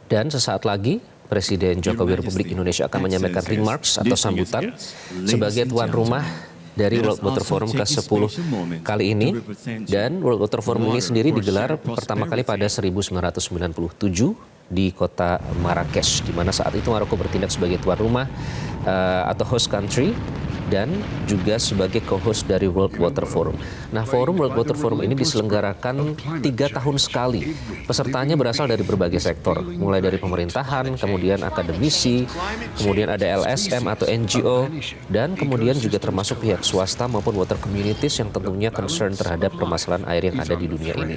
Dan sesaat lagi, Presiden Jokowi Republik Indonesia akan menyampaikan remarks atau sambutan sebagai tuan rumah dari World Water Forum ke-10 kali ini. Dan World Water Forum ini sendiri digelar pertama kali pada 1997 di kota Marrakesh, di mana saat itu Maroko bertindak sebagai tuan rumah atau host country dan juga sebagai co-host dari World Water Forum. Nah, forum World Water Forum ini diselenggarakan 3 tahun sekali. Pesertanya berasal dari berbagai sektor, mulai dari pemerintahan, kemudian akademisi, kemudian ada LSM atau NGO, dan kemudian juga termasuk pihak swasta maupun water communities yang tentunya concern terhadap permasalahan air yang ada di dunia ini.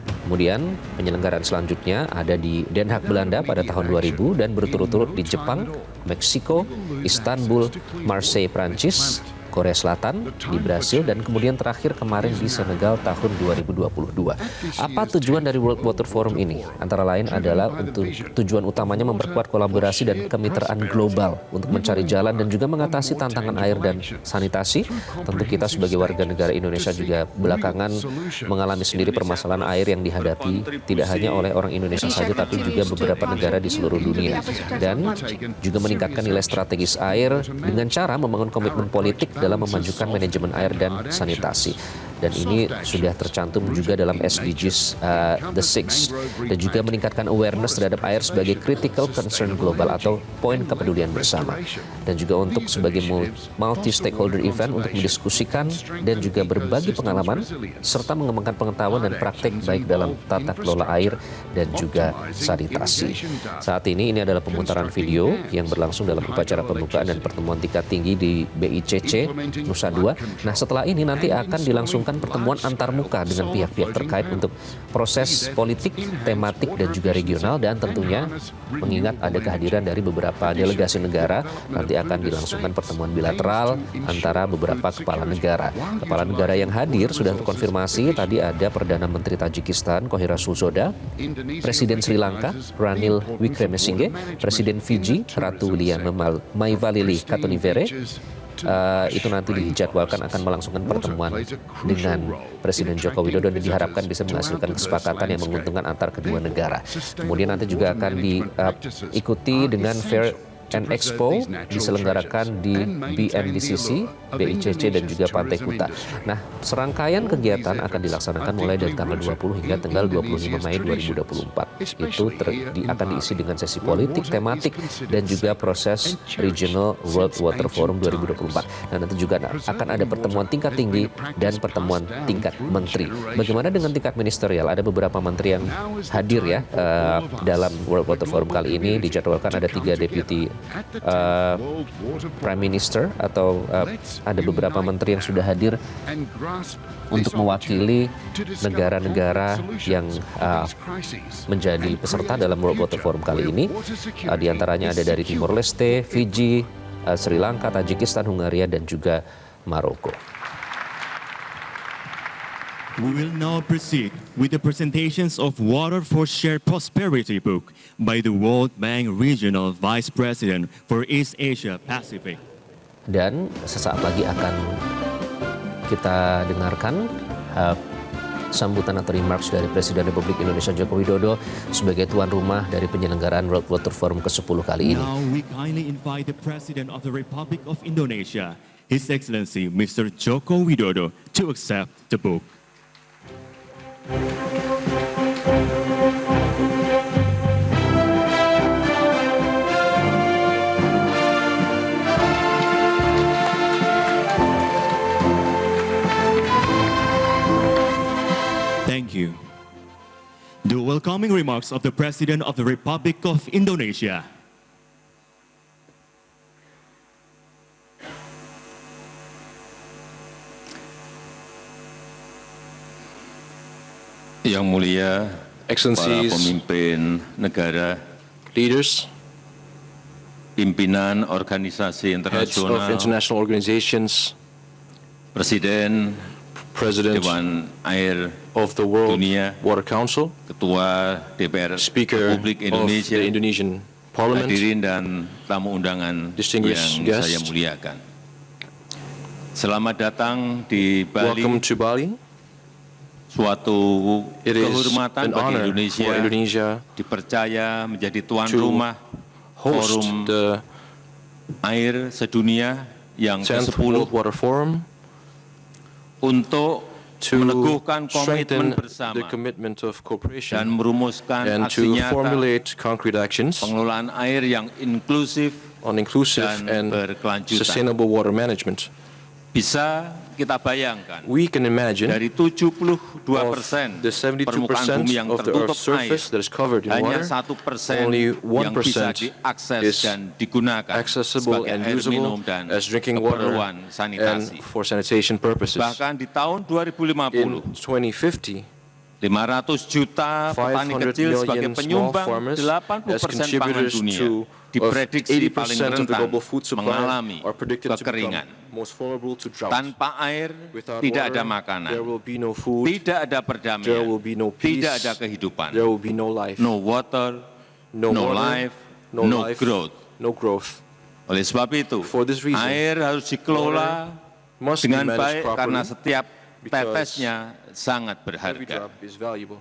Kemudian penyelenggaraan selanjutnya ada di Den Haag, Belanda pada tahun 2000 dan berturut-turut di Jepang, Meksiko, Istanbul, Marseille, Prancis, Korea Selatan, di Brasil, dan kemudian terakhir kemarin di Senegal tahun 2022. Apa tujuan dari World Water Forum ini? Antara lain adalah untuk tujuan utamanya memperkuat kolaborasi dan kemitraan global untuk mencari jalan dan juga mengatasi tantangan air dan sanitasi. Tentu kita sebagai warga negara Indonesia juga belakangan mengalami sendiri permasalahan air yang dihadapi tidak hanya oleh orang Indonesia saja, tapi juga beberapa negara di seluruh dunia. Dan juga meningkatkan nilai strategis air dengan cara membangun komitmen politik dalam memajukan manajemen air dan sanitasi. Dan ini sudah tercantum juga dalam SDGs The Six, dan juga meningkatkan awareness terhadap air sebagai critical concern global atau poin kepedulian bersama. Dan juga untuk sebagai multi-stakeholder event untuk mendiskusikan dan juga berbagi pengalaman serta mengembangkan pengetahuan dan praktek baik dalam tata kelola air dan juga sanitasi. Saat ini adalah pemutaran video yang berlangsung dalam upacara pembukaan dan pertemuan tingkat tinggi di BICC Nusa Dua. Nah, setelah ini nanti akan dilangsungkan pertemuan antarmuka dengan pihak-pihak terkait untuk proses politik, tematik, dan juga regional, dan tentunya mengingat ada kehadiran dari beberapa delegasi negara, nanti akan dilangsungkan pertemuan bilateral antara beberapa kepala negara. Kepala negara yang hadir sudah terkonfirmasi, tadi ada Perdana Menteri Tajikistan Kohira Suzoda, Presiden Sri Lanka Ranil Wickremesinghe, Presiden Fiji Ratu Liana Maivalili Katonivere. Itu nanti dijadwalkan akan melangsungkan pertemuan dengan Presiden Joko Widodo dan diharapkan bisa menghasilkan kesepakatan yang menguntungkan antar kedua negara. Kemudian nanti juga akan diikuti dengan Fair and Expo diselenggarakan di BNDCC, BICC, dan juga Pantai Kuta. Nah, serangkaian kegiatan akan dilaksanakan mulai dari tanggal 20 hingga tanggal 25 Mei 2024. Itu akan diisi dengan sesi politik, tematik, dan juga proses Regional World Water Forum 2024. Dan nanti juga akan ada pertemuan tingkat tinggi dan pertemuan tingkat menteri. Bagaimana dengan tingkat ministerial? Ada beberapa menteri yang hadir ya dalam World Water Forum kali ini. Dijadwalkan ada 3 deputi Prime Minister atau ada beberapa menteri yang sudah hadir untuk mewakili negara-negara yang menjadi peserta dalam World Water Forum kali ini. Di antaranya ada dari Timor Leste, Fiji, Sri Lanka, Tajikistan, Hungaria, dan juga Maroko. We will now proceed with the presentations of Water for Shared Prosperity book by the World Bank Regional Vice President for East Asia Pacific. Dan sesaat lagi akan kita dengarkan sambutan atau remarks dari Presiden Republik Indonesia Joko Widodo sebagai tuan rumah dari penyelenggaraan World Water Forum ke-10 kali ini. Now we kindly invite the President of the Republic of Indonesia, His Excellency Mr. Joko Widodo, to accept the book. Thank you. The welcoming remarks of the President of the Republic of Indonesia. Yang mulia, para Excellencies, pemimpin negara, leaders, pimpinan organisasi heads of internasional, international organizations, Presiden President Dewan Air of the World Dunia, Water Council, Ketua DPR Speaker Republik of Indonesia, the Indonesian Parliament, hadirin dan tamu undangan Distinguished yang guests. saya muliakan. Selamat datang di Bali welcome to Bali, suatu It is kehormatan an bagi honor Indonesia for Indonesia dipercaya menjadi tuan to rumah host Forum the Air Sedunia yang 10th ke-10 World Water Forum untuk to meneguhkan strengthen komitmen the bersama commitment of dan cooperation merumuskan and aksi to nyata formulate concrete actions pengelolaan air yang inklusif on inclusive dan and berkelanjutan. sustainable water management. Bisa kita bayangkan We can imagine dari 72% of the permukaan 72% bumi yang of the tertutup Earth's air, surface that is covered in hanya water, 1% only yang bisa 1% diakses is dan digunakan accessible sebagai and air minum usable dan as drinking water keperluan and sanitasi. for sanitation purposes. Bahkan di tahun In 2050, 2050, 500 juta petani 500 kecil sebagai million small penyumbang farmers 80% as pangan contributors dunia to diprediksi paling 80% of the rentan global food supply mengalami are predicted to become kekeringan. most vulnerable to drought. Tanpa air Without tidak ada water, makanan, there will be no food, tidak ada there perdamaian, will be no peace, tidak ada kehidupan. there will be no life, No water, no no water, life, no no life, growth. no growth. Oleh sebab itu, For this reason, air harus dikelola Must be dengan managed baik karena properly setiap because tetesnya sangat every berharga. drop is valuable.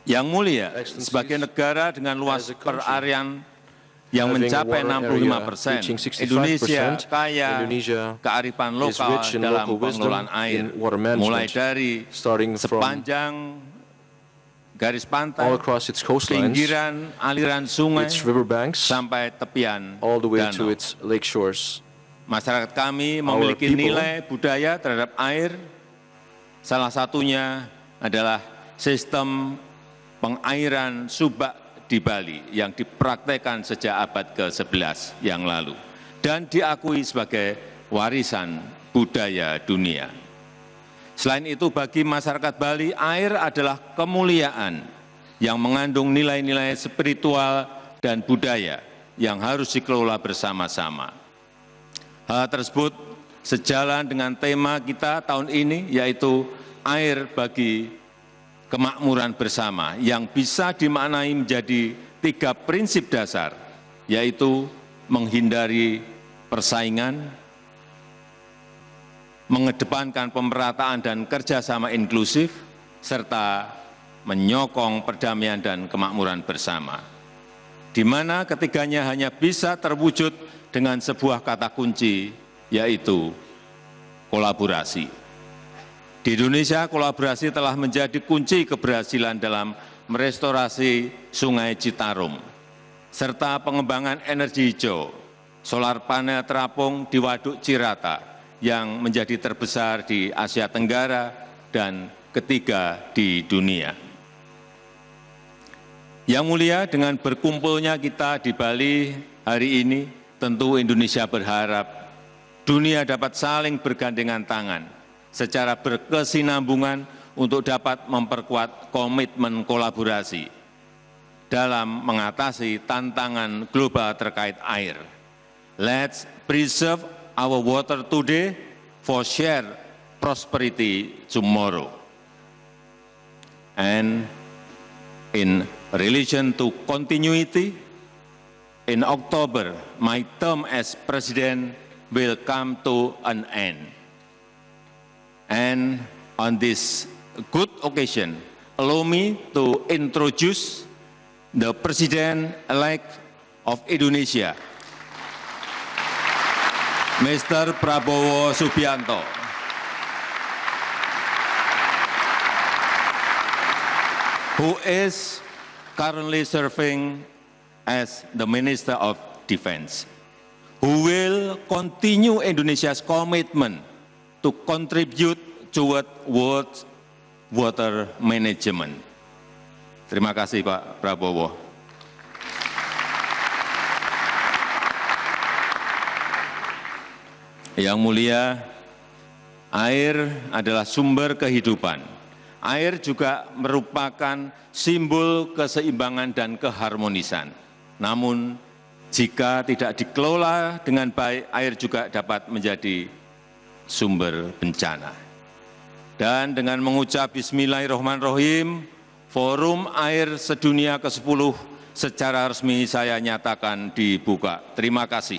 Yang mulia, Excellencies, sebagai negara dengan luas as a country, perarian yang having a mencapai water 65%, area reaching 65%, Indonesia kaya Indonesia kearifan is lokal rich in dalam local wisdom pengelolaan air, in water management, mulai dari starting from sepanjang garis pantai, all across its coastlines, pinggiran aliran sungai, its riverbanks, sampai tepian all the way to danau. its lake shores. Masyarakat kami memiliki people nilai budaya terhadap air. Salah satunya adalah sistem pengairan subak di Bali yang dipraktekkan sejak abad ke-11 yang lalu dan diakui sebagai warisan budaya dunia. Selain itu, bagi masyarakat Bali, air adalah kemuliaan yang mengandung nilai-nilai spiritual dan budaya yang harus dikelola bersama-sama. Hal tersebut sejalan dengan tema kita tahun ini, yaitu air bagi kemakmuran bersama, yang bisa dimaknai menjadi 3 prinsip dasar, yaitu menghindari persaingan, mengedepankan pemerataan dan kerjasama inklusif, serta menyokong perdamaian dan kemakmuran bersama, di mana ketiganya hanya bisa terwujud dengan sebuah kata kunci, yaitu kolaborasi. Di Indonesia, kolaborasi telah menjadi kunci keberhasilan dalam merestorasi Sungai Citarum, serta pengembangan energi hijau, solar panel terapung di Waduk Cirata yang menjadi terbesar di Asia Tenggara dan ketiga di dunia. Yang mulia, dengan berkumpulnya kita di Bali hari ini, tentu Indonesia berharap dunia dapat saling bergandengan tangan secara berkesinambungan untuk dapat memperkuat komitmen kolaborasi dalam mengatasi tantangan global terkait air. Let's preserve our water today for shared prosperity tomorrow. And in relation to continuity, in October, my term as President will come to an end. And on this good occasion, allow me to introduce the President-elect of Indonesia, Mr. Prabowo Subianto, who is currently serving as the Minister of Defense, who will continue Indonesia's commitment to contribute toward world water management. Terima kasih Pak Prabowo. Yang mulia, air adalah sumber kehidupan. Air juga merupakan simbol keseimbangan dan keharmonisan. Namun, jika tidak dikelola dengan baik, air juga dapat menjadi sumber bencana. Dan dengan mengucap Bismillahirrahmanirrahim, Forum Air Sedunia ke-10 secara resmi saya nyatakan dibuka. Terima kasih.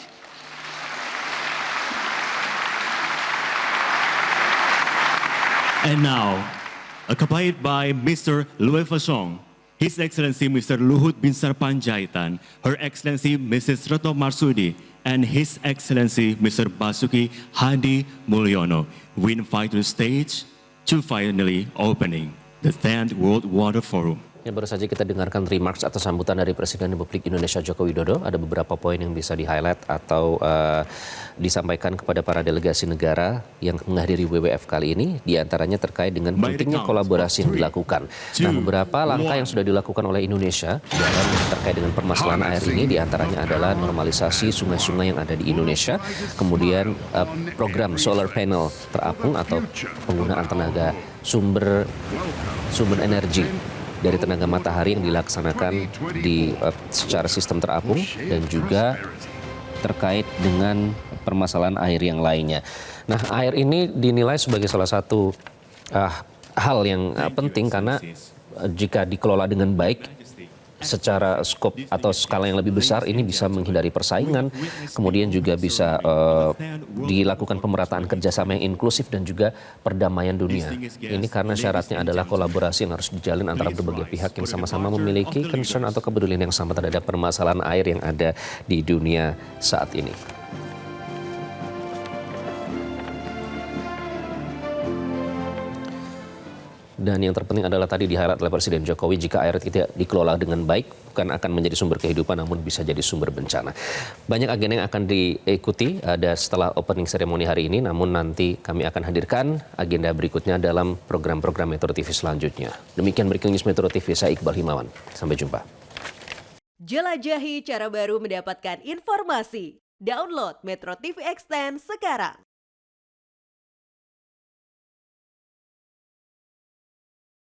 And now, accompanied by Mr. Louis Fashong, His Excellency Mr. Luhut Binsar Panjaitan, Her Excellency Mrs. Retno Marsudi, and His Excellency Mr. Basuki Hadi Mulyono. We invite to the stage to finally opening the 10th World Water Forum. Ya, baru saja kita dengarkan remarks atau sambutan dari Presiden Republik Indonesia Joko Widodo. Ada beberapa poin yang bisa di-highlight atau disampaikan kepada para delegasi negara yang menghadiri WWF kali ini. Di antaranya terkait dengan pentingnya kolaborasi yang dilakukan. Nah, beberapa langkah yang sudah dilakukan oleh Indonesia dalam terkait dengan permasalahan air ini, di antaranya adalah normalisasi sungai-sungai yang ada di Indonesia, kemudian program solar panel terapung atau penggunaan tenaga sumber energi dari tenaga matahari yang dilaksanakan di secara sistem terapung, dan juga terkait dengan permasalahan air yang lainnya. Nah, air ini dinilai sebagai salah satu hal yang penting karena jika dikelola dengan baik secara skop atau skala yang lebih besar, ini bisa menghindari persaingan, kemudian juga bisa dilakukan pemerataan kerjasama yang inklusif dan juga perdamaian dunia. Ini karena syaratnya adalah kolaborasi yang harus dijalin antara berbagai pihak yang sama-sama memiliki concern atau kepedulian yang sama terhadap permasalahan air yang ada di dunia saat ini. Dan yang terpenting adalah tadi di-highlight oleh Presiden Jokowi, jika air tidak dikelola dengan baik, bukan akan menjadi sumber kehidupan, namun bisa jadi sumber bencana. Banyak agenda yang akan diikuti ada setelah opening ceremony hari ini, namun nanti kami akan hadirkan agenda berikutnya dalam program-program Metro TV selanjutnya. Demikian Breaking News Metro TV, saya Iqbal Himawan. Sampai jumpa. Jelajahi cara baru mendapatkan informasi. Download Metro TV Extend sekarang.